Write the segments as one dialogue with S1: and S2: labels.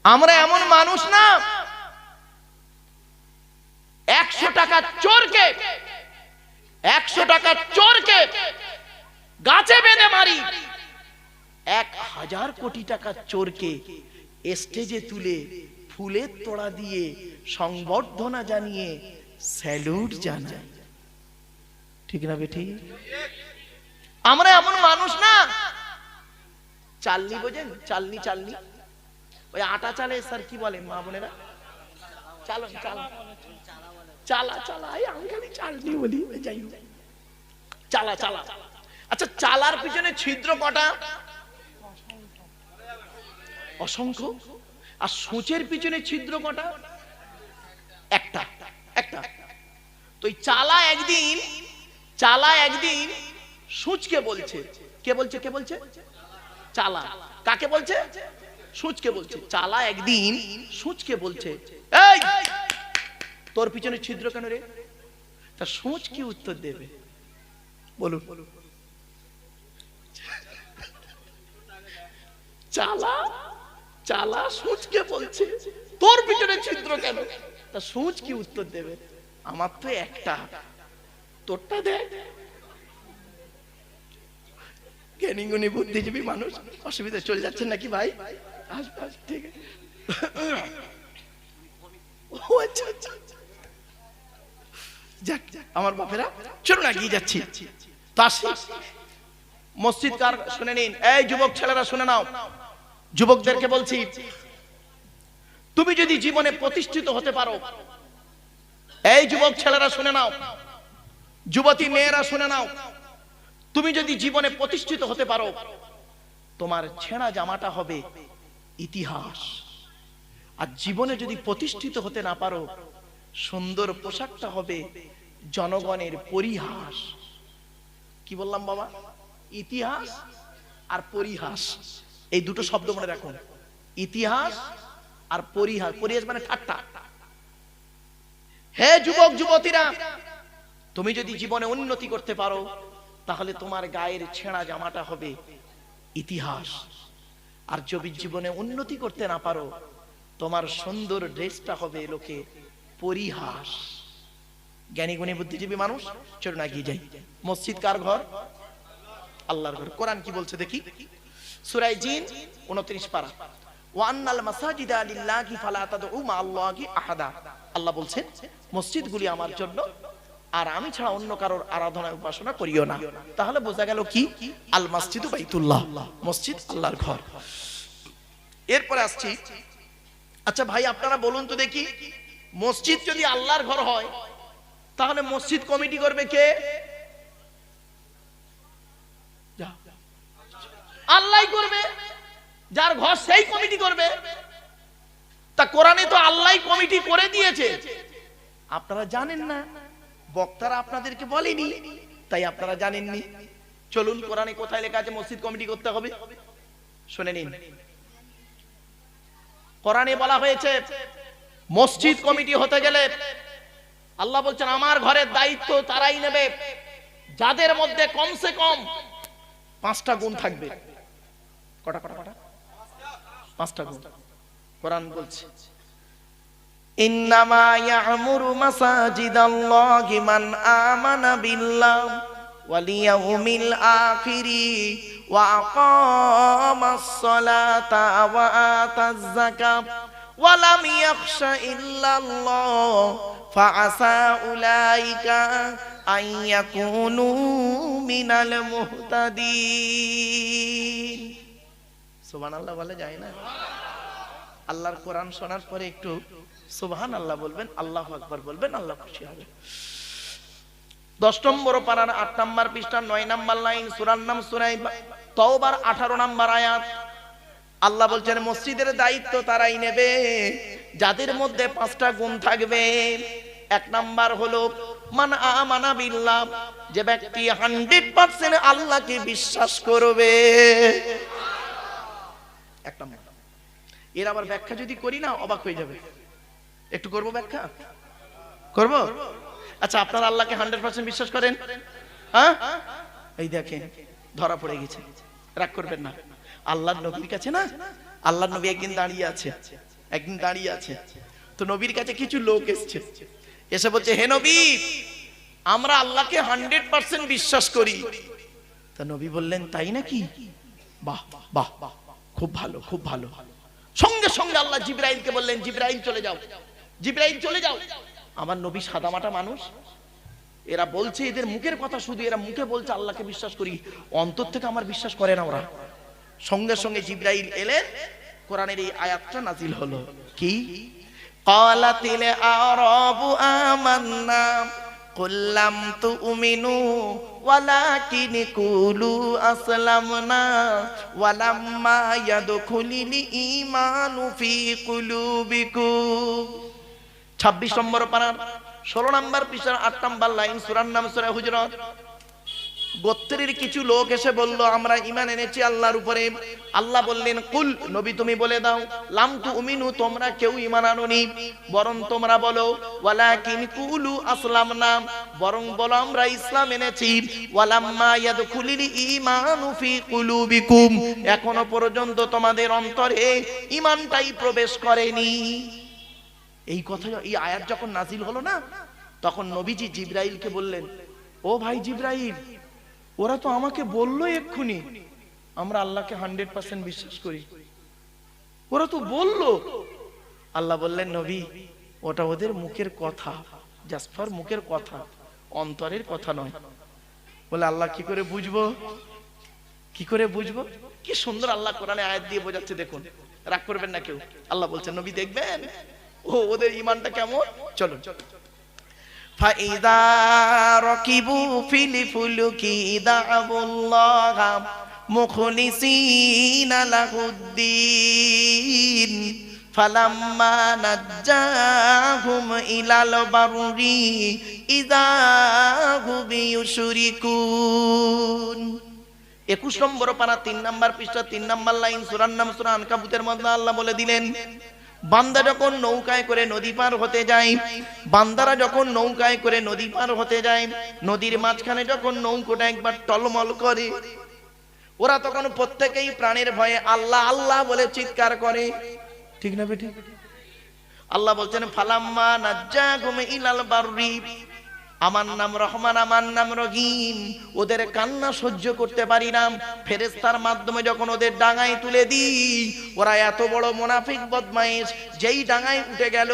S1: আমরা এমন মানুষ না 100 টাকা চোরকে 100 টাকা চোরকে গাছে বেঁধে মারি, 1000 কোটি টাকা চোরকে স্টেজে তুলে ফুলের তোড়া দিয়ে সংবর্ধনা জানিয়ে স্যালুট জানাই। ঠিক না বেটি? আমরা এমন মানুষ না। চালনি বোঝেন? চালনি, চালনি, ওই আটা চালে স্যার কি বলে মা বোনেরা? চালন, চালা, চালা, চালা, আমি খালি চালনি বলি, যাই হোক, চালা, চালা। আচ্ছা, চালার পিছনে ছিদ্র কটা? অসংখ্য। আর সূচের পিছনে ছিদ্র কটা? একটা, একটা। তো চালা একদিন সূচকে বলছে। কে বলছে? কে বলছে? চালা। কাকে বলছে? সূচকে বলছে। চালা একদিন সূচকে বলছে, এই তোর পিছনে ছিদ্র কেন রে? তা সূচ কি উত্তর দেবে বলুন? চালা, চালা সূচকে বলছে তোর পিছনে ছিদ্র কেন? তা সূচ কি উত্তর দেবে? আমার তো একটা, তোরটা দে। জ্ঞানীগুণী বুদ্ধিজীবী মানুষ, অসুবিধা চলে যাচ্ছেন নাকি ভাই? ঠিক আছে। আচ্ছা, আচ্ছা, যাক, আমার বাপেরা চলো না, গিয়ে যাচ্ছি। মসজিদ কার শুনে নিন। এই যুবক ছেলেরা শুনে নাও, যুবকদেরকে বলছি, তুমি যদি জীবনে প্রতিষ্ঠিত হতে পারো, এই যুবক ছেলেরা শুনে নাও, যুবতী মেয়েরা শুনে নাও, তুমি যদি জীবনে প্রতিষ্ঠিত হতে পারো, তোমার ছেঁড়া জামাটা হবে ইতিহাস। আর জীবনে যদি প্রতিষ্ঠিত হতে না পারো, সুন্দর পোশাকটা হবে জনগণের পরিহাস। কি বললাম বাবা? ইতিহাস আর পরিহাস, এই দুটো শব্দ মনে রাখুন। ইতিহাস আর পরিহাস। পরিহাস মানে ঠাট্টা। হে যুবক যুবতীরা, তুমি যদি জীবনে উন্নতি করতে পারো, তাহলে তোমার গায়ের ছেঁড়া জামাটা হবে ইতিহাস। আর যদি জীবনে উন্নতি করতে না পারো, তোমার সুন্দর ড্রেসটা হবে লোকে পরিহাস। জ্ঞানী গুণী বুদ্ধিজীবী মানুষ, চলুন এগিয়ে যাই। মসজিদ কার ঘর? আল্লাহর ঘর। কোরআন কি বলছে দেখি? সূরা জিন 29 পারা, ওয়ান্নাল মাসাজিদা লিল্লাহি ফালা তাদউ মা আল্লাহি আহাদা। আল্লাহ বলছেন, মসজিদগুলি আমার জন্য, আর আমি ছাড়া অন্য কারোর আরাধনা উপাসনা করিও না। তাহলে বোঝা গেল কি? আল মসজিদু বাইতুল্লাহ, মসজিদ আল্লাহর ঘর। এরপরে আসছি, আচ্ছা ভাই আপনারা বলুন তো দেখি, মসজিদ যদি আল্লাহর ঘর হয়, তাহলে মসজিদ কমিটি করবে কে? আল্লাহই করবে। যার ঘর সেই কমিটি করবে। তা কোরআনে তো আল্লাহই কমিটি করে দিয়েছে, আপনারা জানেন না, বক্তারা আপনাদেরকে বলেনি, তাই আপনারা জানেননি। চলুন কোরআনে কোথায় লেখা আছে মসজিদ কমিটি করতে হবে, শুনে নিন। কোরআনে বলা হয়েছে মসজিদ কমিটি হতে গেলে আল্লাহ বলছেন, আমার ঘরের দায়িত্ব তারাই নেবে যাদের মধ্যে কমসে কম 5টা গুণ থাকবে। কটা কটা কটা? 5টা গুণ। কোরআন বলছে, ইন্নামা ইয়া'মুরু মাসাজিদাল্লাহি মান আমানা বিল্লাহি ওয়াল ইয়াউমিল আখিরি ওয়া আকামাস সালাতা ওয়া আতাজ যাকাতা ওয়া লাম ইয়াখশা ইল্লাল্লাহ ফাআসা উলাইকা আন ইয়াকুনু মিনাল মুহতাদিন। সুবহানাল্লাহ বলা যায় না? আল্লাহর কোরআন শোনার পরে একটু সুবহানাল্লাহ বলবেন, আল্লাহু আকবার বলবেন, আল্লাহ খুশি হবে। 10 নম্বর পারার 8 নম্বর পৃষ্ঠা 9 নম্বর লাইন, সূরার নাম সূরা তাওবার 18 নম্বর আয়াত। আল্লাহ বলছেন মসজিদের দায়িত্ব তারাই নেবে যাদের মধ্যে 5টা গুণ থাকবে। 1 নাম্বার হলো মান আমানা বিল্লাহ, যে ব্যক্তি 100% আল্লাহকে বিশ্বাস করবে। 1 নাম্বার। এর আবার ব্যাখ্যা যদি করি না অবাক হয়ে যাবে। একটু করব ব্যাখ্যা? করব? আচ্ছা, আপনারা আল্লাহকে 100% বিশ্বাস করেন? হ্যাঁ, এই দেখেন ধরা পড়ে গেছে, রাগ করবেন না। আল্লাহর নবীর কাছে না, আল্লাহর নবী একদিন দাঁড়িয়ে আছে, একদিন দাঁড়িয়ে আছে, তো নবীর কাছে কিছু লোক এসছে, এসে বলছে, হে নবী, আমরা আল্লাহকে 100% বিশ্বাস করি। তা নবী বললেন, তাই নাকি? বাহ বাহ, খুব ভালো, খুব ভালো। সঙ্গে সঙ্গে আল্লাহ জিবরাইলকে বললেন, জিবরাইল চলে যাও, জিবরাইল চলে যাও। আমার নবী সাদামাটা মানুষ, এরা বলছে, এদের মুখের কথা শুধু, এরা মুখে বলছে আল্লাহকে বিশ্বাস করি, অন্তর থেকে আমার বিশ্বাস করে না ওরা। সঙ্গে সঙ্গে জিবরাইল এলেন, কোরআনের এই আয়াতটা নাজিল হলো, কি? ক্বালাতিল আরাবু আমান্না কুল লাম তুমিনু ওয়ালাকিন কুলু আসলামনা ওয়ালাম্মা ইয়াদখুলিল ঈমানু ফি কুলুবিকুম। 26 নম্বর পারার 16 নম্বর পৃষ্ঠার 8 নম্বর লাইন, সূরার নাম সূরা হুজুরাত। গোত্রের কিছু লোক এসে বলল, আমরা ঈমান এনেছি আল্লাহর উপরে। আল্লাহ বললেন, কুল, নবী তুমি বলে দাও, লাম তুমিনু, তোমরা কেউ ঈমান আনোনি, বরং তোমরা বলো ওয়ালাকিন কুলু আসলামনা, বরং বলো আমরা ইসলাম এনেছি। ওয়ালাম্মা ইয়াদখুলিল ঈমানু ফি কুলুবিকুম, এখনো পর্যন্ত তোমাদের অন্তরে ঈমানটাই প্রবেশ করেনি। এই কথা, এই আয়াত যখন নাজিল হলো না, তখন নবীজি জিবরাইলকে বললেন, ও ভাই জিবরাইল, ওরা তো আমাকে বললো এক্ষুনি আমরা আল্লাহকে 100% বিশ্বাস করি, ওরা তো বললো। আল্লাহ বললেন, নবী, ওটা ওদের মুখের কথা, জাস্ট ফর মুখের কথা, অন্তরের কথা নয়। বলে, আল্লাহ কি করে বুঝবো, কি করে বুঝবো? কি সুন্দর আল্লাহ কোরআনে আয়াত দিয়ে বোঝাচ্ছে, দেখুন, রাগ করবেন না কেউ। আল্লাহ বলছেন, নবী দেখবেন ও ওদের ঈমানটা কেমন। চলো, ফাইদা রাকিবু ফিল ফুলকি দা'উল্লাহা মুখলিসিনা লাহুদ্দিন ফালাম্মা নাজ্জাহুম ইলাল বাররি ইযা হুম ইউশরিকুন। 21 নম্বর পারা 3 নম্বর পৃষ্ঠা 3 নম্বর লাইন, সূরার নাম সূরা আনকাবুতের মধ্যে আল্লাহ বলে দিলেন, বান্দা যখন নৌকায় করে নদী পার হতে যায়, বান্দারা যখন নৌকায় করে নদী পার হতে যায়, নদীর মাঝখানে যখন নৌকাটা একবার টলমল করে, ওরা তখন প্রত্যেকেই প্রাণের ভয়ে আল্লাহ আল্লাহ বলে চিৎকার করে, ঠিক না বেটি? আল্লাহ বলছেন, ফালাম্মা নাজ্জাহুম ইলাল বাররি, আমার নাম রহমান, আমার নাম রহিম, ওদের কান্না সহ্য করতে পারি না, ফেরেশতার মাধ্যমে যখন ওদের ডাঙায় তুলে দিই, ওরা এত বড় মুনাফিক বদমাইশ, যেই ডাঙায় উঠে গেল,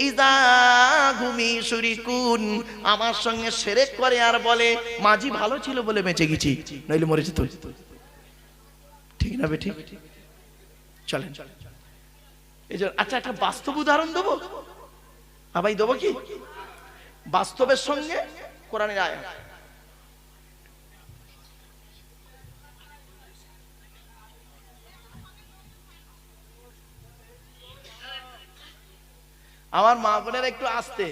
S1: ইযা হুম ইউশরিকুন, আমার সঙ্গে শিরক করে আর বলে মাঝি ভালো ছিল বলে বেঁচে গেছি, নইলে মরে যেত, ঠিক না বেটি? চলেন, এই যে আচ্ছা একটা বাস্তব উদাহরণ দেবো, ভাই দেবো কি? বাস্তবের সঙ্গে কোরআনের আয়াত। আমার মা বোনের একটু আসতে,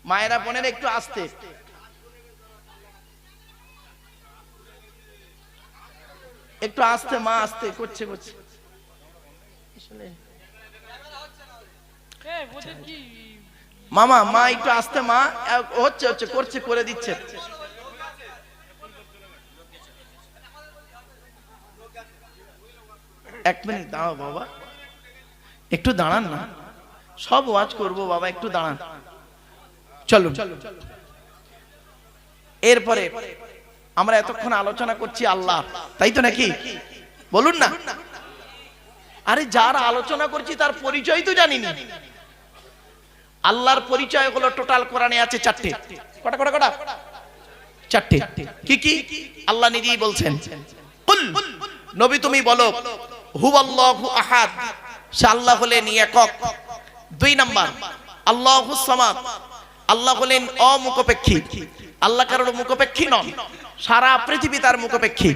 S1: মায়েরা বোনের একটু আসতে, একটু আসতে, মা আসতে করছে করছে মামা, মা একটু আসতে, মা হচ্ছে হচ্ছে করছে, করে দিচ্ছে। এক মিনিট দাঁড়াও বাবা, একটু দাঁড়ান না, সব ওয়াজ করবো বাবা, একটু দাঁড়ান। চলো, এরপরে আমরা এতক্ষণ আলোচনা করছি আল্লাহ, তাই তো নাকি? বলুন না। আরে যারা আলোচনা করছি তার পরিচয় তো জানি না। আল্লাহর পরিচয় হলো টোটাল কোরআনে আছে 4টে। কটা কটা কটা? 4টে। কি কি? আল্লাহ নিজেই বলছেন, কুল, নবী তুমি বলো, হুয়াল্লাহু আহাদ, সে আল্লাহ হলেন একক। 2 নাম্বার, আল্লাহুস সামাদ, আল্লাহ হলেন অমুখাপেক্ষী, আল্লাহ কারোর মুখাপেক্ষী নন, সারা পৃথিবী তার মুখাপেক্ষী।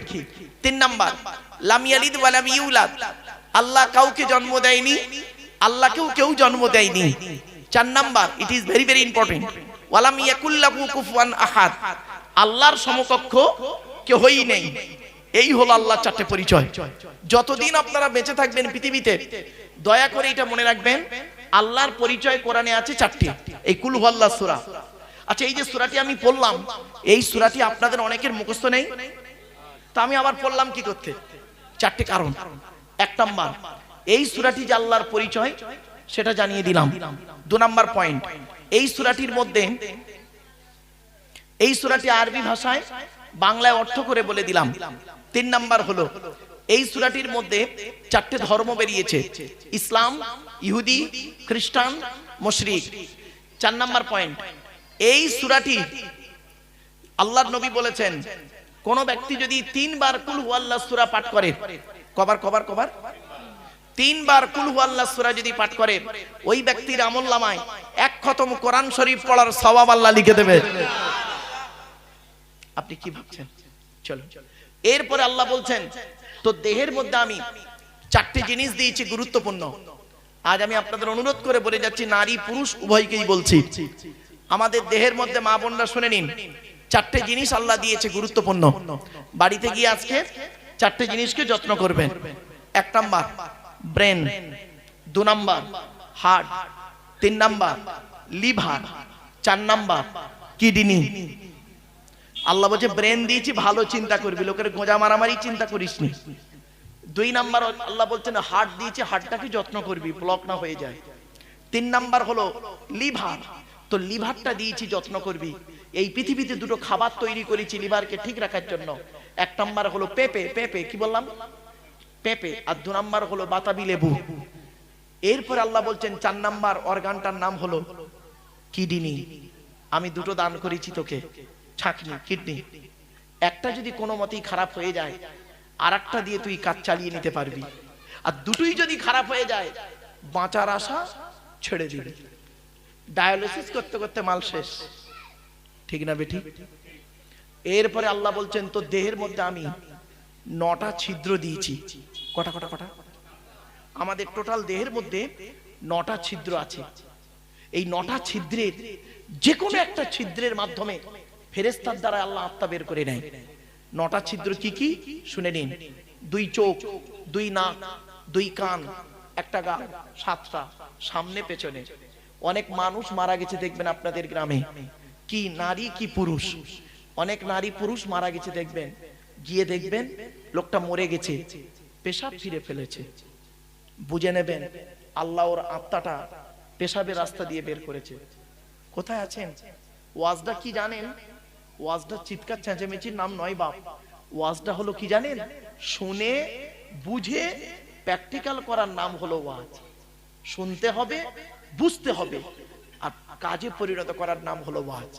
S1: 3 নাম্বার, লাম ইয়ালিদ ওয়া লাম ইউলাদ, আল্লাহ কাউকে জন্ম দেয়নি, আল্লাহকেও কেউ জন্ম দেয়নি। 4 number, it is very very important, ওয়ালাম ইয়াকুল লাহু কুফুয়ান আহাদ, আল্লাহর সমকক্ষ কেউই নেই। এই হলো আল্লাহর 4টে পরিচয়। যতদিন আপনারা বেঁচে থাকবেন পৃথিবীতে, দয়া করে এটা মনে রাখবেন, আল্লাহর পরিচয় কোরআনে আছে 4টে। এই কুল হুয়াল্লাহ সূরা। আচ্ছা, এই যে সূরাটি আমি পড়লাম, এই সূরাটি আপনাদের অনেকের মুখস্থ নেই, তো আমি আবার পড়লাম কি করতে? 4টে কারণ। 1 নাম্বার, এই সূরাটি যে আল্লাহর পরিচয় সেটা জানিয়ে দিলাম। 2 নাম্বার পয়েন্ট, এই সূরাটির মধ্যে, এই সূরাটি আরবি ভাষায় বাংলায় অর্থ করে বলে দিলাম। 3 নাম্বার হলো এই সূরাটির মধ্যে 4টে ধর্ম বেরিয়েছে, ইসলাম, ইহুদি, খ্রিস্টান, মুশরিক। 4 নাম্বার পয়েন্ট, এই সূরাটি আল্লাহর নবী বলেছেন কোন ব্যক্তি যদি 3 বার কুল হুয়াল্লাহ সূরা পাঠ করে, কবার 3 বার কুল হুয়াল্লাহ সূরা যদি পাঠ করে, ওই ব্যক্তির আমলনামায় 1 খতম কোরআন শরীফ পড়ার সওয়াব আল্লাহ লিখে দেবে। আপনি কি ভাবছেন? চলো, এরপরে আল্লাহ বলছেন তো দেহের মধ্যে আমি 4টে জিনিস দিয়েছি গুরুত্বপূর্ণ। আজ আমি আপনাদের অনুরোধ করে বলে যাচ্ছি, নারী পুরুষ উভয়কেই বলছি, আমাদের দেহের মধ্যে মা বোনরা শুনে নিন, 4টে জিনিস আল্লাহ দিয়েছে গুরুত্বপূর্ণ। বাড়িতে গিয়ে আজকে 4টে জিনিসকে যত্ন করবেন। 1 number brain, 2 number heart, 3 number liver, 4 number kidney. Allah বলছে ব্রেন দিয়েছি ভালো চিন্তা করবি, লোকের গোঁজা মারামারি চিন্তা করিস নি। 2 নাম্বার আল্লাহ বলছেন হার্ট দিয়েছি, হার্টটাকে যত্ন করবি, ব্লক না হয়ে যায়। 3 নাম্বার হলো লিভার, তো লিভারটা দিয়েছি যত্ন করবি। এই পৃথিবীতে 2টো খাবার তৈরি করেছি লিভারকে ঠিক রাখার জন্য। 1 নাম্বার হলো পেঁপে, কি বললাম? পেঁপে। আর 2 নাম্বার হলো বাতাবি লেবু। এরপর আল্লাহ বলছেন 4 নাম্বার অর্গানটার নাম হলো কিডনি। আমি 2টো দান করেছি তোকে, ছাকনি, কিডনি। একটা যদি কোনো মতেই খারাপ হয়ে যায়, আর একটা দিয়ে তুই কাজ চালিয়ে নিতে পারবি। আর 2টোই যদি খারাপ হয়ে যায়, বাঁচার আশা ছেড়ে দিবি। ডায়ালিসিস করতে করতে মাল শেষ, ঠিক না বেটি? এরপরে আল্লাহ বলছেন তো দেহের মধ্যে আমি 9টা ছিদ্র দিয়েছি। কটা? আমাদের টোটাল দেহের মধ্যে 9টা ছিদ্র আছে। এই 9টা ছিদ্রের যে কোনো একটা ছিদ্রের মাধ্যমে ফেরেশতার দ্বারা আল্লাহ আত্মা বের করে নেয়। 9টা ছিদ্র কি কি শুনে নিন। 2 চোখ, 2 নাক, 2 কান, 1টা গা, 7টা সামনে পেছনে। অনেক মানুষ মারা গেছে দেখবেন আপনাদের গ্রামে, কি নারী কি পুরুষ, অনেক নারী পুরুষ মারা গেছে দেখবেন, গিয়ে দেখবেন লোকটা মরে গেছে, পেশাব ফিরে ফেলেছে। বুঝে নেবেন আল্লাহ ওর আত্মাটা পেশাবের রাস্তা দিয়ে বের করেছে। কোথায় আছেন? ওয়াজটা কি জানেন? ওয়াজটা চিৎকার চেঁচামেচির নাম নয় বাপ। ওয়াজটা হলো কি জানেন? শুনে বুঝে প্র্যাকটিক্যাল করার নাম হলো ওয়াজ। শুনতে হবে, বুঝতে হবে, আর কাজে পরিণত করার নাম হলো ওয়াজ।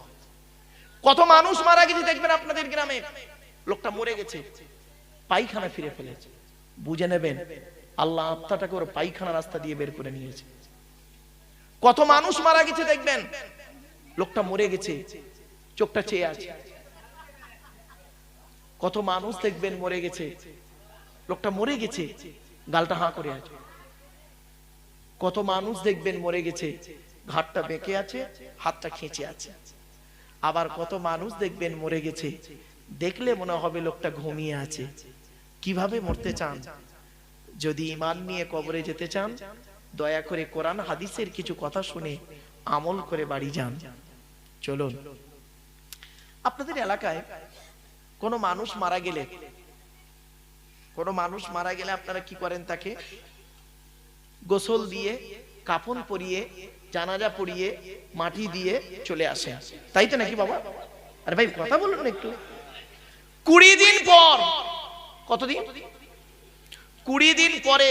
S1: কত মানুষ মারা গেছে দেখবেন আপনাদের গ্রামে, লোকটা মরে গেছে, পায়খানা ফিরে ফেলেছে। বুঝে নেবেন আল্লাহ আত্মাটাকে ওর পায়খানা রাস্তা দিয়ে বের করে নিয়েছে। কত মানুষ মারা গেছে দেখবেন, লোকটা মরে গেছে, চোখটা চেয়ে আছে। কত মানুষ দেখবেন মরে গেছে, লোকটা মরে গেছে, গালটা হাঁ করে আছে। কত মানুষ দেখবেন মরে গেছে, ঘাটটা বেঁকে আছে, হাতটা খেঁচে আছে। আবার কত মানুষ দেখবেন মরে গেছে, দেখলে মনে হবে লোকটা ঘুমিয়ে আছে। কিভাবে মরতে চান? যদি ঈমান নিয়ে কবরে যেতে চান, দয়া করে কোরআন হাদিসের কিছু কথা শুনে আমল করে বাড়ি যান। চলুন, আপনাদের এলাকায় কোনো মানুষ মারা গেলে, আপনারা কি করেন? তাকে গোসল দিয়ে, কাফন পরিয়ে, জানাজা পড়িয়ে, মাটি দিয়ে চলে আসেন, তাই তো নাকি বাবা? আরে ভাই কথা বলুন না একটু। 20 দিন পর, কতদিন? 20 দিন পরে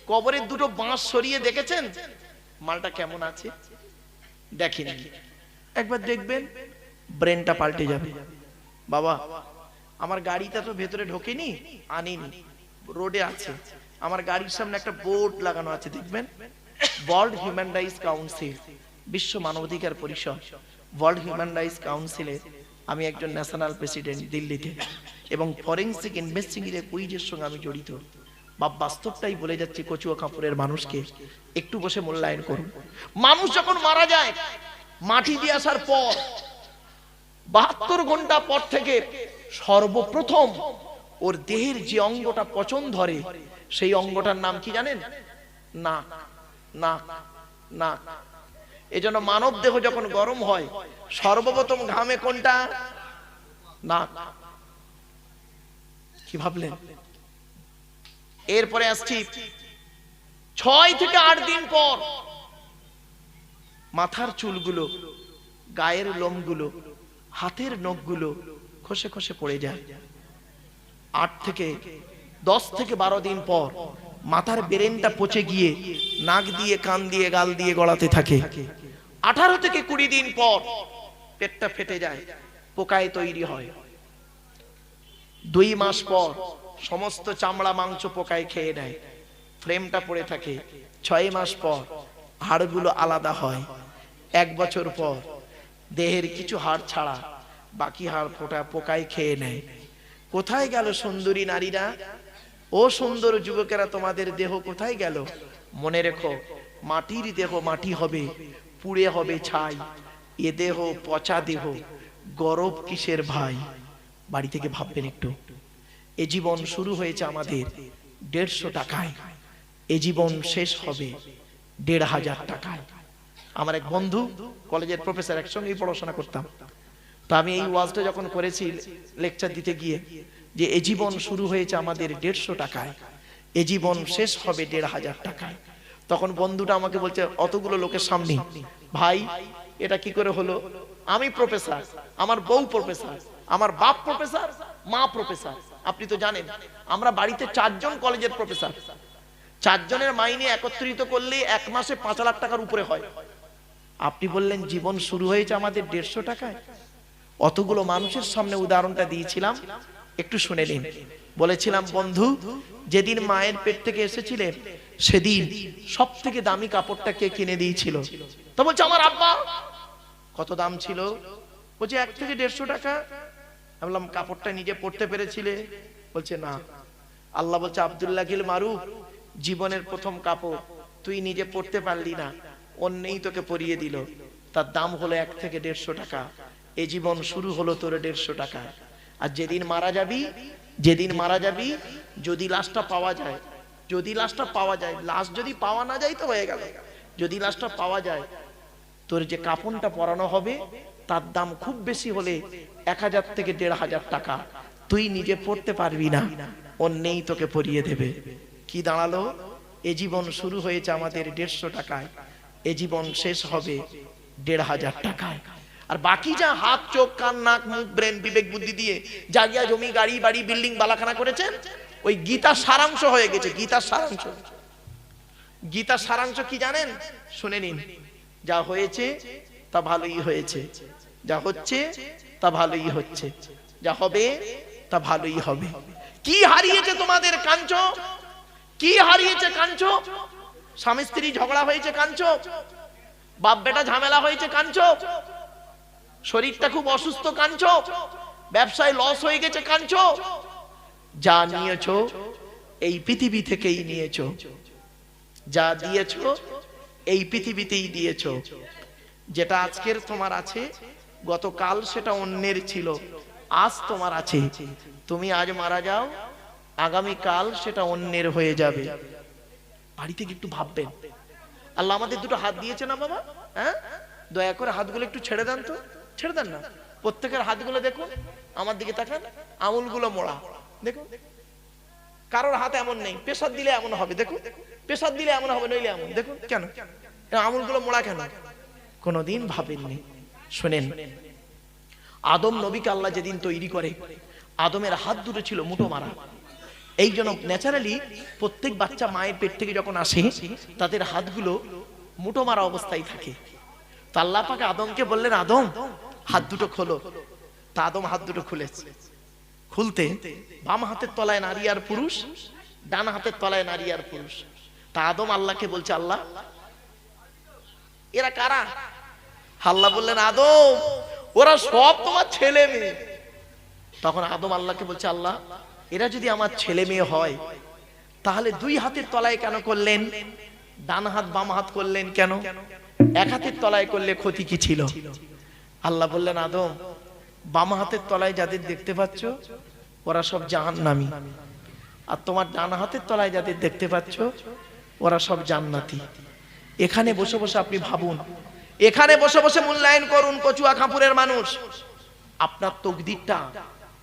S1: কবরের 2টো বাঁশ সরিয়ে দেখেছেন মালটা কেমন আছে? দেখেন, একবার দেখবেন ব্রেনটা পাল্টে যাবে। বাবা আমার গাড়িটা তো ভেতরে ঢোকেনি, আনিনি, রোডে আছে। আমার গাড়ির সামনে একটা বোর্ড লাগানো আছে, দেখবেন ওয়ার্ল্ড হিউম্যান রাইটস কাউন্সিল, বিশ্ব মানবাধিকার পরিষদ, ওয়ার্ল্ড হিউম্যান রাইটস কাউন্সিলে আমি একজন ন্যাশনাল প্রেসিডেন্ট দিল্লিতে, এবং ফরেনসিক ইনভেস্টিগেশনের কুইজের সঙ্গে আমি জড়িত। বা বাস্তবটাই বলে যাচ্ছি, কচুয়া কাপুরের মানুষকে একটু বসে মূল্যায়ন করুন। মানুষ যখন মারা যায়, মাটি দিয়ে আসার পর 72 ঘন্টা পর থেকে সর্বপ্রথম ওর দেহের যে অঙ্গটা পচন ধরে, সেই অঙ্গটার নাম কি জানেন? নাক। নাক, নাক। এজন্য মানব দেহ যখন গরম হয়, সর্বপ্রথম ঘামে কোনটা? নাক। কি ভাবলেন? এরপরে আসছি 6 থেকে 8 দিন পর মাথার চুলগুলো, গায়ের লোমগুলো, হাতের নখগুলো খসে খসে পড়ে যায়। 8 থেকে 10 থেকে 12 দিন পর মাথার ব্রেনটা পচে গিয়ে নাক দিয়ে, কান দিয়ে, গাল দিয়ে গড়াতে থাকে। 18 থেকে 20 দিন পর পেটটা ফেটে যায়, পোকায় তৈরি হয়। 2 মাস পর সমস্ত চামড়া মাংস পোকায় খেয়ে নেয়, ফ্রেমটা পড়ে থাকে। 6 মাস পর হাড়গুলো আলাদা হয়। 1 বছর পর দেহের কিছু হাড় ছাড়া বাকি হাড় পোকায় খেয়ে নেয়। কোথায় গেল সুন্দরী নারীরা? ও সুন্দর যুবকেরা, তোমাদের দেহ কোথায় গেল? মনে রেখো, মাটির দেহ মাটি হবে, পুড়ে হবে ছাই। এ দেহ পচা দেহ, গরব কিসের ভাই? বাড়ি থেকে ভাববেন একটু। এ জীবন শুরু হয়েছে আমাদের 150 টাকায়, এ জীবন শেষ হবে 1500 টাকায়। আমার এক বন্ধু কলেজের প্রফেসর, একসঙ্গেই পড়াশোনা করতাম। তো আমি এই ওয়াজটা যখন করেছি লেকচার দিতে গিয়ে, যে এ জীবন শুরু হয়েছে আমাদের 150 টাকায়, এ জীবন শেষ হবে 1500 টাকায়। তখন বন্ধুটা আমাকে বলছে অতগুলো লোকের সামনে, ভাই এটা কি করে হলো? আমি প্রফেসর, আমার বউ প্রফেসর, আমার বাপ প্রফেসর, মা প্রফেসর। আপনি তো জানেন আমরা বাড়িতে 4 জন কলেজের প্রফেসর। 4 জনের মাইনে একত্রিত করলে 1 মাসে 5 লাখ টাকার উপরে হয়। আপনি বললেন জীবন শুরু হয়েছে আমাদের 150 টাকায়। অতগুলো মানুষের সামনে উদাহরণটা দিয়েছিলাম, একটু শুনে নিন। বলেছিলাম, বন্ধু যেদিন মায়ের পেট থেকে এসেছিলেন সেদিন সব থেকে দামি কাপড়টা কে কিনে দিয়েছিল? তো বলছে আমার আব্বা। কত দাম ছিল? বলছে 1 থেকে 150 টাকা। আমি বললাম কাপড়টা নিজে পরতে পেরেছিলে? বলছে না। আল্লাহ বলছে আব্দুল্লাহ গিল মারুফ, জীবনের প্রথম কাপড় তুই নিজে পরতে পারলি না, অন্যই তোকে পরিয়ে দিল, তার দাম হলো 1 থেকে 150 টাকা। এই জীবন শুরু হলো তোর 150 টাকা। আর যেদিন মারা যাবি, যেদিন মারা যাবি, যদি লাশটা পাওয়া যায়, যদি লাশটা পাওয়া যায়, লাশ যদি পাওয়া না যায় তো হয়ে গেল, যদি লাশটা পাওয়া যায়, তোর যে কাফনটা পরানো হবে তার দাম খুব বেশি হলে 1000 থেকে 1500 টাকা। তুই নিজে পড়তে পারবি না, অন্যই তোকে পরিয়ে দেবে। কি দাঁড়ালো? এ জীবন শুরু হয়েছে আমাদের 150 টাকায়, এ জীবন শেষ হবে 1500 টাকায়। আর বাকি যা হাত, চোখ, কান, নাক, মুখ, ব্রেন, বিবেক, বুদ্ধি দিয়ে জায়গা, জমি, গাড়ি, বাড়ি, বিল্ডিং, বালাখানা করেছেন, ওই গীতার সারাংশ হয়ে গেছে। গীতার সারাংশ, গীতার সারাংশ কি জানেন? শুনে নিন। যা হয়েছে তা ভালোই হয়েছে, যা হচ্ছে তা ভালোই হচ্ছে, যা হবে তা ভালোই হবে। কি হারিয়েছে তোমাদের? কাঞ্চো। কি হারিয়েছে? কাঞ্চো। স্বামী স্ত্রী ঝগড়া হয়েছে, কাঞ্চো। বাপ বেটা ঝামেলা হয়েছে, কাঞ্চো। শরীরটা খুব অসুস্থ, কাঞ্চো। ব্যবসায় লস হয়ে গেছে, কাঞ্চো। যা নিয়েছো এই পৃথিবী থেকেই নিয়েছো, যা দিয়েছো এই পৃথিবীতেই দিয়েছো। যেটা আজকের তোমার আছে, গতকাল সেটা অন্যের ছিল, আজ তোমার আছে। তুমি আজ মারা যাও, আগামী কাল সেটা অন্যের হয়ে যাবে। বাড়ি থেকে একটু ভাববেন। আল্লাহ আমাদের দুটো হাত দিয়েছে না বাবা? হ্যাঁ, দয়া করে হাতগুলো একটু ছেড়ে দেন তো, ছেড়ে দেন না। প্রত্যেকের হাতগুলো দেখুন, আমার দিকে তাকান, আঙুলগুলো মোড়া দেখুন। কারোর হাত এমন নেই, প্রেসার দিলে এমন হবে, দেখুন প্রেসার দিলে এমন হবে, নইলে এমন। দেখুন কেন আঙুলগুলো মোড়া কেন? কোনদিন ভাবেননি। শুনেন, আদম নবীকে আল্লাহ যেদিন তৈরি করে, আদমের হাত দুটো ছিল মুঠো মারা। এই জন্য ন্যাচারালি প্রত্যেক বাচ্চা মায়ের পেট থেকে যখন আসে তাদের হাতগুলো মুঠো মারা অবস্থায় থাকে। তা আল্লাহ পাক আদমকে বললেন, আদম হাত দুটো খোলো। তা আদম হাত দুটো খুলেছে। খুলতে বাম হাতের তলায় নারী আর পুরুষ, ডান হাতের তলায় নারী আর পুরুষ। তা আদম আল্লাহকে বলছে, আল্লাহ এরা কারা? আল্লাহ বললেন, আদম ওরা সব তোমার ছেলে মেয়ে। তখন আদম আল্লাহকে বলছে, আল্লাহ এরা যদি আমার ছেলে মেয়ে হয় তাহলে 2 হাতের তলায় কেন করলেন? ডান হাত বাম হাত করলেন কেন? 1 হাতের তলায় করলে ক্ষতি কি ছিল? আল্লাহ বললেন, আদম বাম হাতের তলায় যাদের দেখতে পাচ্ছ ওরা সব জাহান্নামী, আর তোমার ডান হাতের তলায় যাদের দেখতে পাচ্ছ ওরা সব জান্নাতি। এখানে বসে বসে আপনি ভাবুন, এখানে বসে বসে মূল্যায়ন করুন কচুয়া খাপুরের মানুষ, আপনার তকদিরটা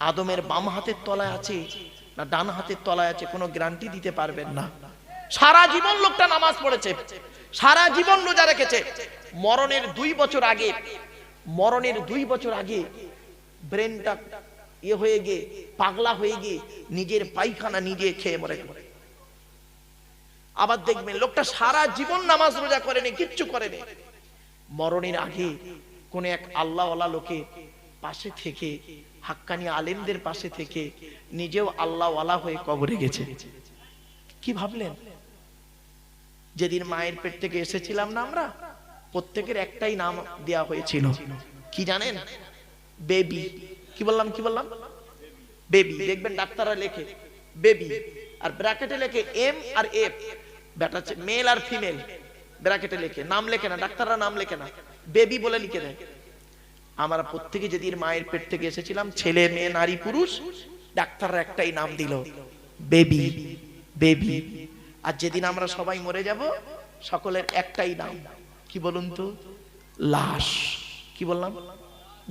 S1: আদমের বাম হাতের তলায় আছে না ডান হাতের তলায় আছে কোনো গ্যারান্টি দিতে পারবেন না। সারা জীবন লোকটা নামাজ পড়েছে, সারা জীবন রোজা রেখেছে, মরণের 2 বছর আগে ব্রেনটা হয়ে গিয়ে পাগলা হয়ে গিয়ে নিজের পায়খানা নিজে খেয়ে মরে গেল। আবার দেখবেন লোকটা সারা জীবন নামাজ রোজা করেনি, কিচ্ছু করেনি, মরণের আগে কোন এক আল্লাহওয়ালা লোকে পাশে থেকে, হাক্কানি আলেমদের পাশে থেকে নিজেও আল্লাহওয়ালা হয়ে কবরে গেছে। কি ভাবলেন? যেদিন মায়ের পেট থেকে এসেছিলাম না আমরা, প্রত্যেকের একটাই নাম দেয়া হয়েছিল, কি জানেন? বেবি। কি বললাম? বেবি। দেখবেন ডাক্তাররা লেখে বেবি, আর ব্র্যাকেটে লেখে এম আর এফ, বেটা মেল আর ফিমেল ব্র্যাকেটে লেখে, নাম লেখে না, ডাক্তাররা নাম লেখে না, বেবি বলে লিখে দেয়। আমরা প্রত্যেকে যেদিন মায়ের পেট থেকে এসেছিলাম, ছেলে মেয়ে নারী পুরুষ, ডাক্তাররা একটাই নাম দিল, বেবি। বেবি। আর যেদিন আমরা সবাই মরে যাব, সকলের একটাই নাম, কি বলুন তো? লাশ। কি বললাম?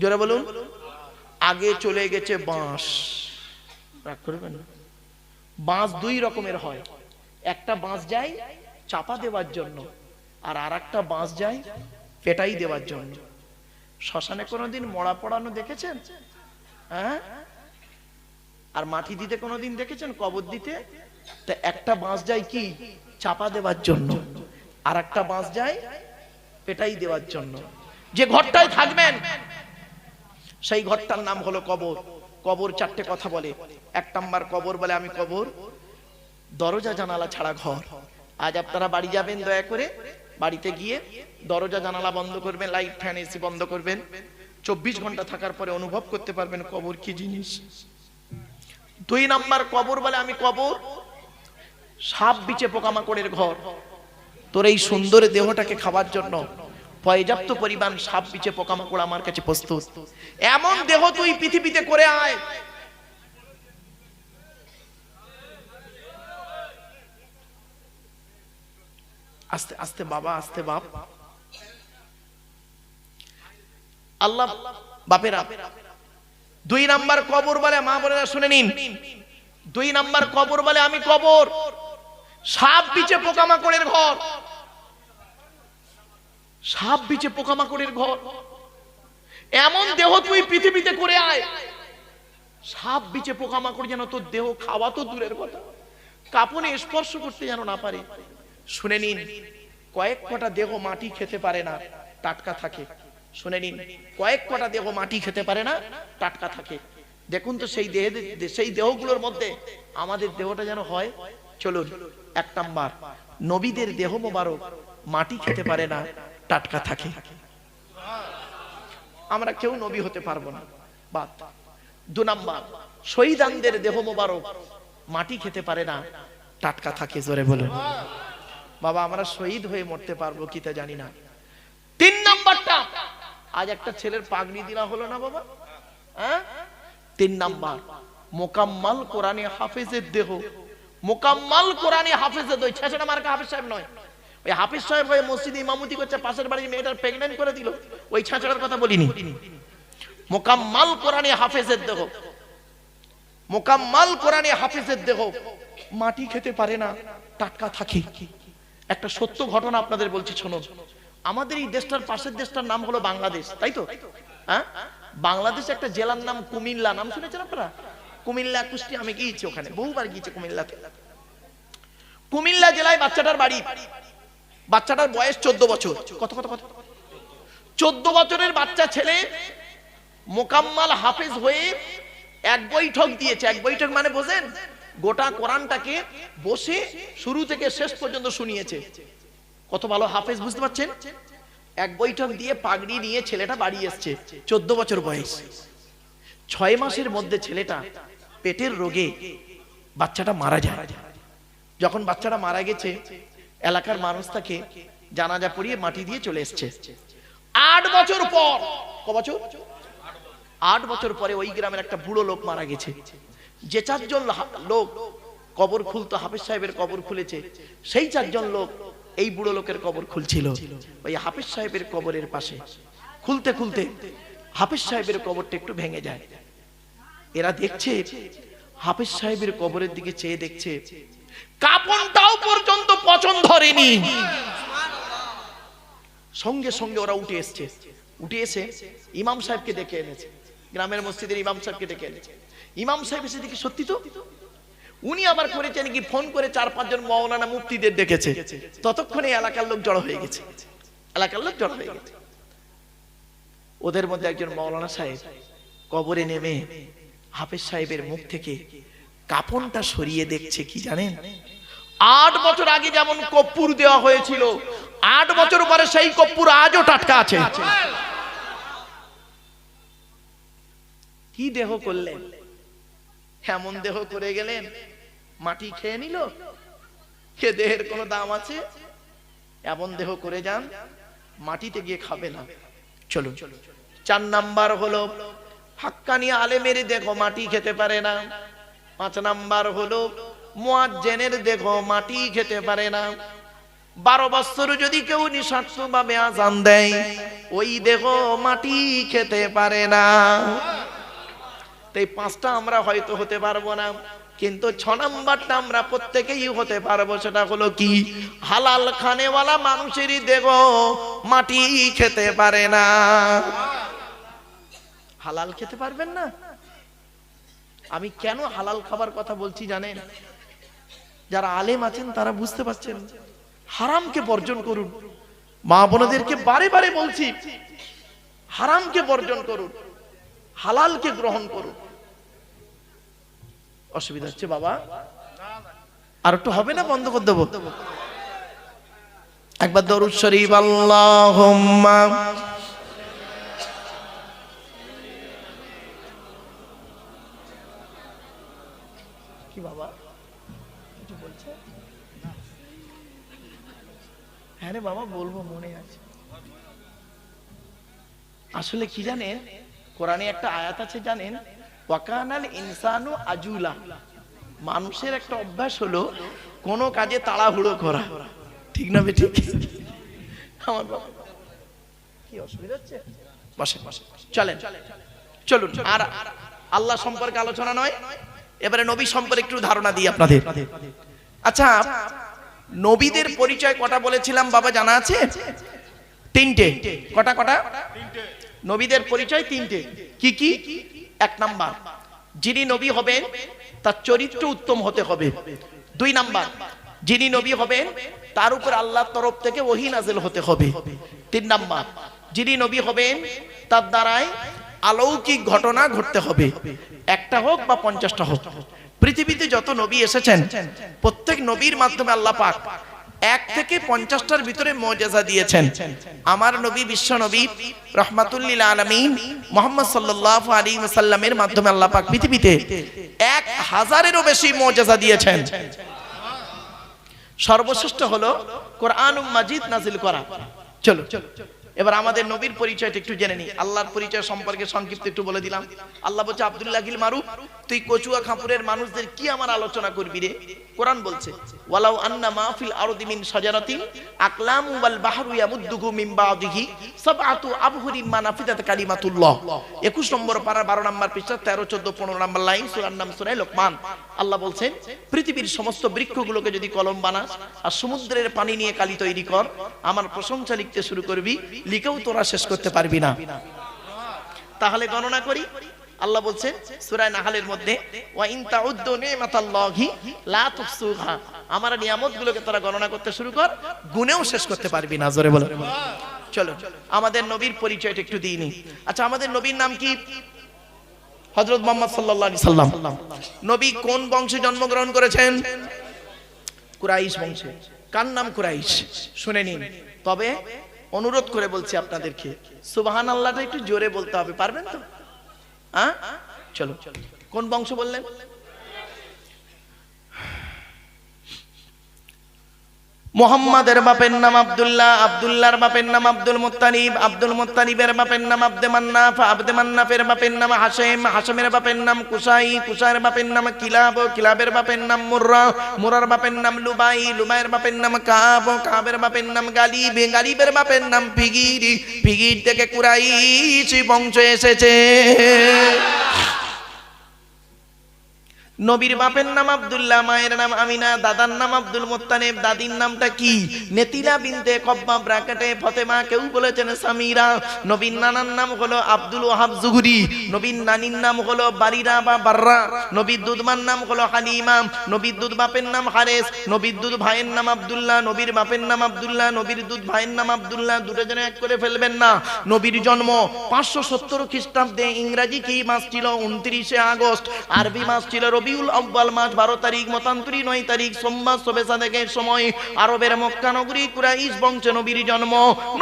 S1: জোরে বলুন। আগে চলে গেছে বাঁশ। রাগ করবেন না, বাঁশ 2 রকমের হয়, একটা বাঁশ যায় চাপা দেওয়ার জন্য, আর আরেকটা বাঁশ যায় পেটাই দেওয়ার জন্য। শ্মশানে কোনোদিন মরা পড়ানো দেখেছেন? হ্যাঁ? আর মাটি দিতে কোনোদিন দেখেছেন? কবর দিতে? তা একটা বাঁশ যায় কি চাপা দেওয়ার জন্য, আর একটা বাঁশ যায় পেটাই দেওয়ার জন্য। যে ঘরটায় থাকবেন সেই ঘরটার নাম হলো কবর। কবর 4টে কথা বলে। 1 নাম্বার কবর বলে আমি কবর, দরজা জানালা ছাড়া ঘর। আজ আপনারা বাড়ি যাবেন, দয়া করে বাড়িতে গিয়ে দরজা জানালা বন্ধ করবেন, লাইট ফ্যান এসি বন্ধ করবেন, 24 ঘন্টা থাকার পরে অনুভব করতে পারবেন কবর কি জিনিস। 2 নাম্বার কবর বলে আমি কবর, সাপ বিছে পোকামাকড়ের ঘর। তোর এই সুন্দর দেহটাকে খাওয়ার জন্য পর্যাপ্ত পরিমাণ সাপ বিছে পোকামাকড় আমার কাছে প্রস্তুত। এমন দেহ তুই পৃথিবীতে করে আয়। আস্তে আস্তে বাবা, আস্তে বাপ। আল্লাহ বাপেরা 2 নাম্বার কবর বলে, মা বোনেরা শুনে নিন, 2 নাম্বার কবর বলে আমি কবর, সাপ বিছে পোকামাকড়ের ঘর। সাপ বিছে পোকামাকড়ের ঘর। এমন দেহ তুই পৃথিবীতে করে আয়, সাপ বিছে পোকামাকড় যেন তোর দেহ খাওয়া তো দূরের কথা, কাপড়ে স্পর্শ করতে যেন না পারে। শুনে নিন, কয়েক কটা দেহ মাটি খেতে পারে না, টাটকা থাকে। শুনে নিন, কয়েক কটা দেহ মাটি খেতে পারে না, টাটকা থাকে। দেখুন তো সেই দেহগুলোর মধ্যে আমাদের দেহটা যেন হয়। চলুন, 1 নাম্বার নবীদের দেহ মোবারক মাটি খেতে পারে না, টাটকা থাকে। আমরা কেউ নবী হতে পারবো না, বাদ। 2 নাম্বার শহীদানদের দেহ মোবারক মাটি খেতে পারে না, টাটকা থাকে। জোরে বলুন বাবা, আমরা শহীদ হয়ে মরতে পারবো কি তা জানি না। 3 নাম্বারটা, আজ একটা ছেলের পাগড়ি দেওয়া হলো না বাবা, হ্যাঁ? 3 নাম্বার মোকাম্মাল কোরআনে হাফেজের দেহ। মোকাম্মাল কোরআনে হাফেজের দেহ। ছেঁচড়া মার্কা হাফেজ সাহেব নয়, ওই হাফেজ সাহেব হয়ে মসজিদে ইমামতি করছে, পাশের বাড়ির মেয়েটার প্রেগন্যান্ট করে দিল, ওই ছেঁচড়ার কথা বলিনি। মোকাম্মাল কোরআনে হাফেজের দেহ, মোকাম্মাল কোরআনে হাফেজের দেহ মাটি খেতে পারে না, টাটকা থাকে। একটা সত্য ঘটনা আপনাদের বলছি, শুনুন। আমাদের এই দেশটার পাশের দেশটার নাম হলো বাংলাদেশ, তাই তো? হ্যাঁ, বাংলাদেশ একটা জেলার নাম কুমিল্লা, নাম শুনেছেন আপনারা? কুমিল্লা, কুষ্টি, আমি গিয়েছি ওখানে, বহুবার গিয়েছি কুমিল্লাতে। কুমিল্লা জেলায় বাচ্চাটার বাড়ি, বাচ্চাটার বয়স 14 বছর। কত কত কত 14 বছরের বাচ্চা ছেলে মোকাম্মাল হাফেজ হয়ে 1 বৈঠক দিয়েছে। 1 বৈঠক মানে বোঝেন? গোটা কোরআনটাকে বসে শুরু থেকে শেষ পর্যন্ত শুনিয়েছে। কত ভালো হাফেজ, বুঝতে পারছেন? 1 বৈঠক দিয়ে পাগড়ি নিয়ে ছেলেটা বাড়ি এসছে, 14 বছর বয়স। 6 মাসের মধ্যে ছেলেটা পেটের রোগে বাচ্চাটা মারা যায়। যখন বাচ্চাটা মারা গেছে, এলাকার মানুষ তাকে জানাজা পড়িয়ে মাটি দিয়ে চলে এসছে। 8 বছর পর, ক বছর? 8 বছর পরে ওই গ্রামের একটা বুড়ো লোক মারা গেছে। যে 4 জন লোক কবর খুলতো, হাফেজ সাহেবের কবর খুলেছে, সেই 4 জন লোক এই বুড়ো লোকের কবর খুলছিল। ওই হাফেজ সাহেবের কবরের পাশে খুলতে খুলতে হাফেজ সাহেবের কবরটা একটু ভেঙে যায়। এরা দেখছে, হাফেজ সাহেবের কবরের দিকে চেয়ে দেখছে, কাপনটাও পর্যন্ত পছন্দ ধরেনি। সঙ্গে সঙ্গে ওরা উঠে এসে ইমাম সাহেবকে ডেকে এনেছে, গ্রামের মসজিদের ইমাম সাহেবকে ডেকে এনেছে। ইমাম সাহেব এসে দেখি সত্যি তো, উনি আবার করেছেন কি ফোন করে 4-5 জন মাওলানা মুফতিদের ডেকেছে। ততক্ষণে এলাকার লোক জড়ো হয়ে গেছে, ওদের মধ্যে একজন মাওলানা সাহেব কবরে নেমে হাফেজ সাহেবের মুখ থেকে কাপনটা সরিয়ে দেখছে কি জানেন? 8 বছর আগে যেমন কর্পূর দেওয়া হয়েছিল, 8 বছর পরে সেই কর্পূর আজও টাটকা আছে। কি দেহ করলেন? এমন দেহ করে গেলেন, মাটি খেয়ে নিল। কে দেহের কোনো দাম আছে? এমন দেহ করে যান, মাটিতে গিয়ে খাবে না। চলুন 4 নাম্বার হলো হাক্কানি আলেমের দেখো মাটি খেতে পারে না। 5 নাম্বার হলো মুয়াজ্জিনের দেখো মাটি খেতে পারে না। 12 বছর যদি কেউ নিঃস্বার্থভাবে আযান দেয়, ওই দেখো মাটি খেতে পারে না। তাই 5টা আমরা হয়তো হতে পারবো না, কিন্তু 6 নাম্বারটা আমরা প্রত্যেকেই হতে পারবো। সেটা হলো কি? হালাল খানেওয়ালা মানুষেরই দেখো মাটি খেতে পারে না। হালাল খেতে পারবেন না? আমি কেন হালাল খাবার কথা বলছি জানেন? যারা আলেম আছেন তারা বুঝতে পারছেন। হারামকে বর্জন করুন। মা বোনদেরকে বারে বারে বলছি, হারামকে বর্জন করুন, হালালকে গ্রহণ করুন। অসুবিধা হচ্ছে বাবা? আর একটু হবে না? বন্ধ করে দেবো? একবার দরুদ শরীফ আল্লাহুম্মা। কি বাবা কিছু বলছে? হ্যাঁ রে বাবা, বলবো, মনে আছে। আসলে কি জানেন, কোরআনে একটা আয়াত আছে জানেন, ওয়াকানাল ইনসানু আজুলা। মানুষের একটা অভ্যাস হলো কোন কাজে তাড়াহুড়ো করা, ঠিক না বেঠিক? আমার বাবা কি অসুবিধা হচ্ছে? বসে চলেন, চলুন। আর আল্লাহ সম্পর্কে আলোচনা নয়, এবারে নবী সম্পর্কে একটু ধারণা দিই আপনাদের। আচ্ছা, নবীদের পরিচয় কটা বলেছিলাম বাবা জানা আছে? 3টে। কটা? নবীদের পরিচয় 3টে। কি কি? 1 নাম্বার, যিনি নবী হবেন তার চরিত্র উত্তম হতে হবে। 2 নাম্বার, যিনি নবী হবেন তার উপর আল্লাহর তরফ থেকে ওহী নাযিল হতে হবে। 3 নাম্বার, যিনি নবী হবেন তার দ্বারাই অলৌকিক ঘটনা ঘটতে হবে, 1টা হোক বা 50টা হোক। পৃথিবীতে যত নবী এসেছেন প্রত্যেক নবীর মাধ্যমে আল্লাহ পাক 1 থেকে 50টার ভিতরে মুজিজা দিয়েছেন। আমার নবী বিশ্ব নবী রাহমাতুল লিল আলামিন মুহাম্মদ সাল্লাল্লাহু আলাইহি ওয়াসাল্লামের মাধ্যমে আল্লাহ পাক পৃথিবীতে 1000-এরও বেশি মুজিজা দিয়েছেন। সর্বশ্রেষ্ঠ হলো কোরআনুল মাজিদ নাজিল করা। চলো এবার আমাদের নবীর পরিচয়টা একটু জেনে নিই। আল্লাহর পরিচয় সম্পর্কে সংক্ষিপ্ত একটু বলে দিলাম। আল্লাহ বলছে, আব্দুল্লাহিল মারুফ, তুই কচুয়া খাপুরের মানুষদের কি আমার আলোচনা করবি রে? কোরআন বলছে, ওয়ালাউ আন্না মা ফিল আরদি মিন শাজারাতিন আকলামু ওয়াল বাহরু ইয়ামুদ্দুহু মিন বাদিহি সাবআতু আবহুরিম মা নাফিদাত কালিমাতুল্লাহ। 21 নম্বর পারা 12 নম্বর পৃষ্ঠা 13, 14, 15 নম্বর লাইন, সূরার নাম সূরা লোকমান। আল্লাহ বলছেন, পৃথিবীর সমস্ত বৃক্ষগুলোকে যদি কলম বানাস আর সমুদ্রের পানি নিয়ে কালি তৈরি কর, আমার প্রশংসা লিখতে শুরু করবি, লিখেও তোরা শেষ করতে পারবি না। তাহলে গণনা করি। আল্লাহ বলছেন সূরা নাহলের মধ্যে, ওয়া ইন তাউদ্দু নিমাতাল্লাহি লা তুহসুহা, আমার নিয়ামতগুলোকে তোরা গণনা করতে শুরু কর, গুনেও শেষ করতে পারবি না। জোরে বলো। চলো আমাদের নবীর পরিচয়টা একটু দিই নি। আচ্ছা, আমাদের নবীর নাম কি? হযরত মুহাম্মদ সাল্লাল্লাহু আলাইহি সাল্লাম। নবী কোন বংশে জন্মগ্রহণ করেছেন? কুরাইশ বংশে। কার নাম কুরাইশ? শুনে নিন। তবে অনুরোধ করে বলছি আপনাদেরকে, সুবহানাল্লাহটা একটু জোরে বলতে হবে, পারবেন তো? হ্যাঁ, চলো। কোন বংশ বললেন? মুহাম্মাদের বাপের নাম আব্দুল্লাহ, আব্দুল্লাহর বাপের নাম আব্দুল মুত্তালিব, আব্দুল মুত্তালিবের বাপের নাম আব্দে মান্নাফ, আব্দে মান্নাফের বাপের নাম হাশেম, হাশেমের বাপের নাম কুসাই, কুসাইয়ের বাপের নাম কিলাব, কিলাবের বাপের নাম মুররা, মুরার বাপের নাম লুবাই, লুবাইয়ের বাপের নাম কাব, কাবের বাপের নাম গালিব, গালিবের বাপের নাম ফিগির, ফিগির থেকে কুরাইশ বংশ এসেছে। নবীর বাপের নাম আব্দুল্লাহ, মায়ের নাম আমিনা, দাদার নাম আব্দুল মুত্তালিব, দাদির নামটা কি? নেতিলা বিনতে কব্বা ব্র্যাকেটে ফতেমা, কেউ বলেছেন সামিরা। নবীর নানার নাম হলো আব্দুল ওয়াহাব জুহরি, নবীর নানির নাম হলো বারিরা বা বাররা, নবীর দুধমার নাম হলো হালিমা, নবীর দুধ বাপের নাম হারেস, নবীর দুধ ভাইয়ের নাম আব্দুল্লাহ, নবীর বাপের নাম আব্দুল্লাহ, নবীর দুধ ভাইয়ের নাম আব্দুল্লাহ, দুটো জনে এক করে ফেলবেন না। নবীর জন্ম 570 খ্রিস্টাব্দে, ইংরেজি কি মাস ছিল? 29 আগস্ট, আরবি মাস ছিল রবিউল আউয়াল মাস 12 তারিখ, মতান্তরী 9 তারিখ, সোমবার শবে সাদেকের সময় আরবের মক্কা নগরী কুরাইশ বংশে নবীর জন্ম।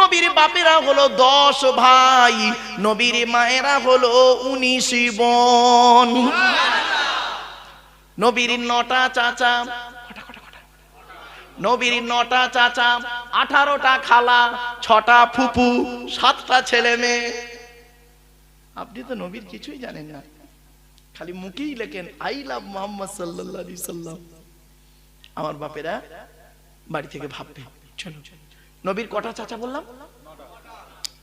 S1: নবীর বাপেরা হলো 10 ভাই, নবীর মায়েরা হলো 19 বোন। নবীর 9টা চাচা, নবীর 9টা চাচা, 18টা খালা, 6টা ফুপু, 7টা ছেলে মেয়ে। আপনি তো নবীর কিছুই জানেন না, খালি মুখেই লেখেন আই লাভ মুহাম্মদ সাল্লাল্লাহু আলাইহি সাল্লাম। আমার বাপেরা বাড়ি থেকে ভাববে, চলো নবীর কটা চাচা বললাম?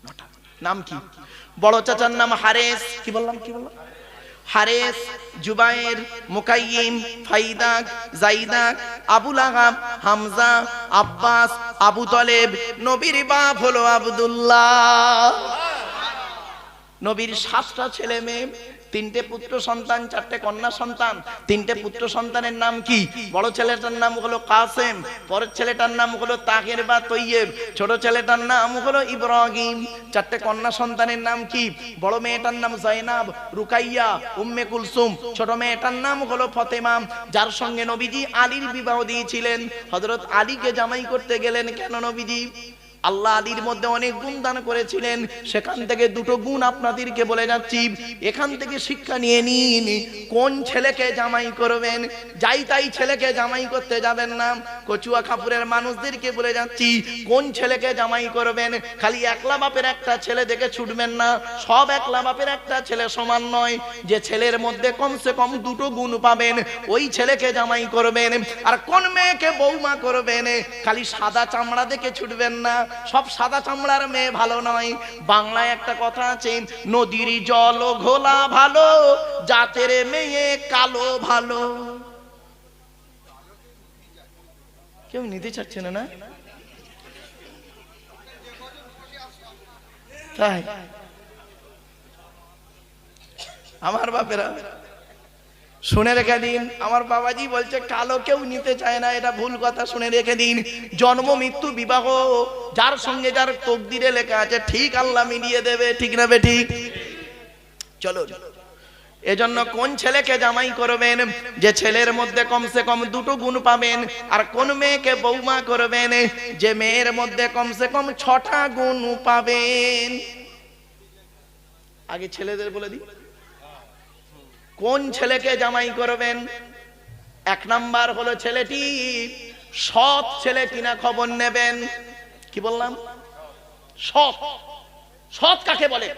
S1: 9টা। নাম কি? বড় চাচার নাম হারেস, কি বললাম? হারেস, জুবায়ের, মুকাইয়িম, ফাইদাক, জাইদাক, আবুল আহাব, হামজা, আব্বাস, আবু তালেব। নবীর বাপ হলো আব্দুল্লাহ। নবীর 7টা ছেলে মেয়ে, 3টে পুত্র সন্তান, 4টে কন্যা সন্তান। 3টে পুত্র সন্তানের নাম কি? বড় ছেলেটার নাম হলো কাসেম, পরের ছেলেটার নাম হলো তাহের বা তৈয়েব, ছোট ছেলেটার নাম হলো ইব্রাহিম। 4টে কন্যা সন্তানের নাম কি? বড় মেয়েটার নাম জয়নাব, রুকাইয়া, উম্মে কুলসুম, ছোট মেয়েটার নাম হলো ফতেমা, যার সঙ্গে নবীজি আলীর বিবাহ দিয়েছিলেন। হযরত আলীকে জামাই করতে গেলেন কেন নবীজি? আল্লাহ আলীর মধ্যে অনেক গুণ দান করেছিলেন, সেখান থেকে 2টো গুণ আপনাদেরকে বলে যাচ্ছি। এখান থেকে শিক্ষা নিয়ে নিন, কোন ছেলেকে জামাই করবেন। যাই তাই ছেলেকে জামাই করতে যাবেন না। কচুয়া খাপুরের মানুষদেরকে বলে যাচ্ছি, কোন ছেলেকে জামাই করবেন। খালি একলা বাপের একটা ছেলে দেখে ছুটবেন না, সব একলা বাপের একটা ছেলে সমান নয়। যে ছেলের মধ্যে কমসে কম 2টো গুণ পাবেন, ওই ছেলেকে জামাই করবেন। আর কোন মেয়েকে বৌমা করবেন, খালি সাদা চামড়া দেখে ছুটবেন না, সব সাদা চামড়ার মেয়ে ভালো নয়। বাংলায় একটা কথা আছে, নদীর জল ঘোলা ভালো, জাতের মেয়ে কালো ভালো। কেউ নিতে চাচ্ছে না, না তাই? আমার বাপেরা শুনে রেখে দিন, আমার বাবাজি বলছে কালো কেউ নিতে চায় না, এটা ভুল কথা। শুনে রেখে দিন, জন্ম মৃত্যু বিবাহ যার সঙ্গে যার তকদিরে লেখা আছে, ঠিক আল্লাহ মিলিয়ে দেবে, ঠিক না বে ঠিক? চলো, এজন্য কোন ছেলেকে জামাই করবেন, যে ছেলের মধ্যে কমসে কম 2টো গুণ পাবেন। আর কোন মেয়েকে বৌমা করবেন, যে মেয়ের মধ্যে কমসে কম 6টা গুণ পাবেন। আগে ছেলেদের বলে দিই, কোন ছেলেকে জামাই করবেন। 1 নাম্বার হলো ছেলেটি সৎ ছেলে কিনা খবর নেবেন। কি বললাম? সৎ। সৎ কাকে বলে?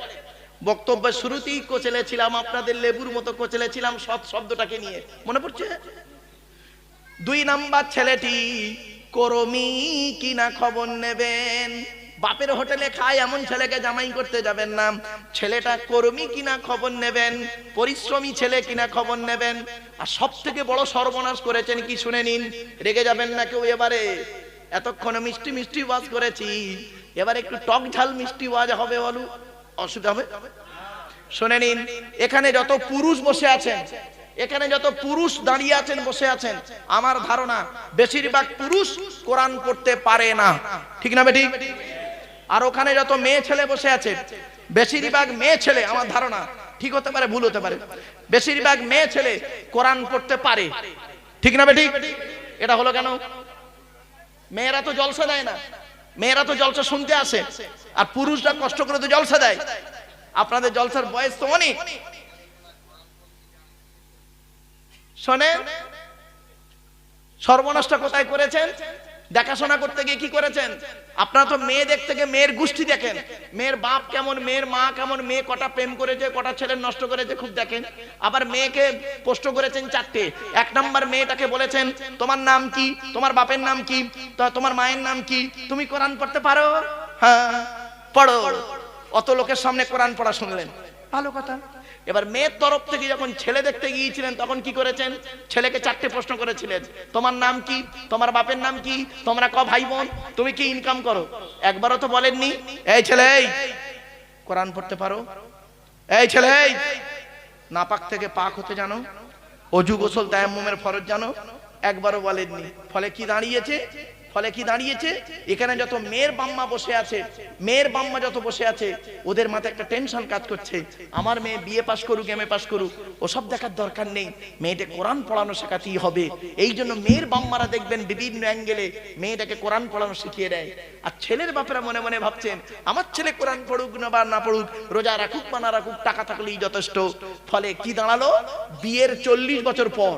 S1: বক্তব্যের শুরুতেই কোচেলেছিলাম, আপনাদের লেবুর মতো কোচেলেছিলাম সৎ শব্দটাকে নিয়ে, মনে পড়ছে? 2 নাম্বার ছেলেটি কর্মী কিনা খবর নেবেন। বাপের হোটেলে খায় এমন ছেলেকে জামাই করতে যাবেন না, ছেলেটা কর্মী কিনা খবর নেবেন, পরিশ্রমী ছেলে কিনা খবর নেবেন। আর সব থেকে বড় সর্বনাশ করেছেন কি শুনে নিন, রেগে যাবেন না কেউ। এবারে এতক্ষণ মিষ্টি মিষ্টি ওয়াজ করেছি, এবারে একটু টক ঝাল মিষ্টি ওয়াজ হবে, বলু অসুবিধা হবে? শুনে নিন, এখানে যত পুরুষ বসে আছেন, এখানে যত পুরুষ দাঁড়িয়ে আছেন, বসে আছেন, আমার ধারণা বেশিরভাগ পুরুষ কোরআন পড়তে পারে না, ঠিক না বেঠিক? আর ওখানে যত মেয়ে ছেলে বসে আছে, বেশিরভাগ মেয়ে ছেলে, আমার ধারণা, ঠিক হতে পারে ভুল হতে পারে, বেশিরভাগ মেয়ে ছেলে কোরআন পড়তে পারে, ঠিক না বেঠিক? এটা হলো কেন? মেয়েরা তো জলসা দেয় না, মেয়েরা তো জলসা শুনতে আসে, আর পুরুষরা কষ্ট করে তো জলসা দেয়। আপনাদের জলসার বয়স তো অনেক। শোনেন, সর্বনাশটা কোথায় করেছেন? দেখাশোনা করতে গিয়ে কি করেছেন? আপনারা তো মেয়ে দেখতে গিয়ে মেয়ের গোষ্ঠী দেখেন, মেয়ের বাপ কেমন, মেয়ের মা কেমন, মেয়ে কটা প্রেম করেছে, কটা ছেলে নষ্ট করেছে, খুব দেখেন। আবার মেয়েকে পোস্ট করেছেন 4টে। 1 নাম্বার মেয়েটাকে বলেছেন, তোমার নাম কি, তোমার বাপের নাম কি, তোমার মায়ের নাম কি, তুমি কোরআন পড়তে পারো? হ্যাঁ পড়ো। অত লোকের সামনে কোরআন পড়া শুনলেন, ভালো কথা। এবার মেয়ের তরফ থেকে যখন ছেলে দেখতে গিয়েছিলেন তখন কি করেছেন? ছেলেকে 4টে প্রশ্ন করেছিলেন। তোমার নাম কি? তোমার বাপের নাম কি? তোমরা ক ভাই বোন? তুমি কি ইনকাম করো? একবারও তো বলেননি এই ছেলে এই কোরআন পড়তে পারো? এই ছেলে এই নাপাক থেকে পাক হতে জানো? অজু গোসল তায়াম্মুমের ফরজ জানো? একবারও বলেননি। ফলে কি দাঁড়িয়েছে? এখানে যত মেয়ের বাম্মা বসে আছে, যত বসে আছে, ওদের মাথায় একটা টেনশন কাজ করছে, আমার মেয়ে বিএ পাস করুক, এমএ পাস করুক, ওসব দেখার দরকার নেই, মেয়েটা কোরআন পড়ানো শেখাতেই হবে। এই জন্য মেয়ের বাম্মারা দেখবেন বিভিন্ন অ্যাঙ্গেলে মেয়েটাকে কোরআন পড়ানো শিখিয়ে দেয়। আর ছেলের বাপেরা মনে মনে ভাবছেন আমার ছেলে কোরআন পড়ুক না বা না পড়ুক, রোজা রাখুক বা না রাখুক, টাকা থাকলেই যথেষ্ট। ফলে কি দাঁড়ালো? বিয়ের 40 বছর পর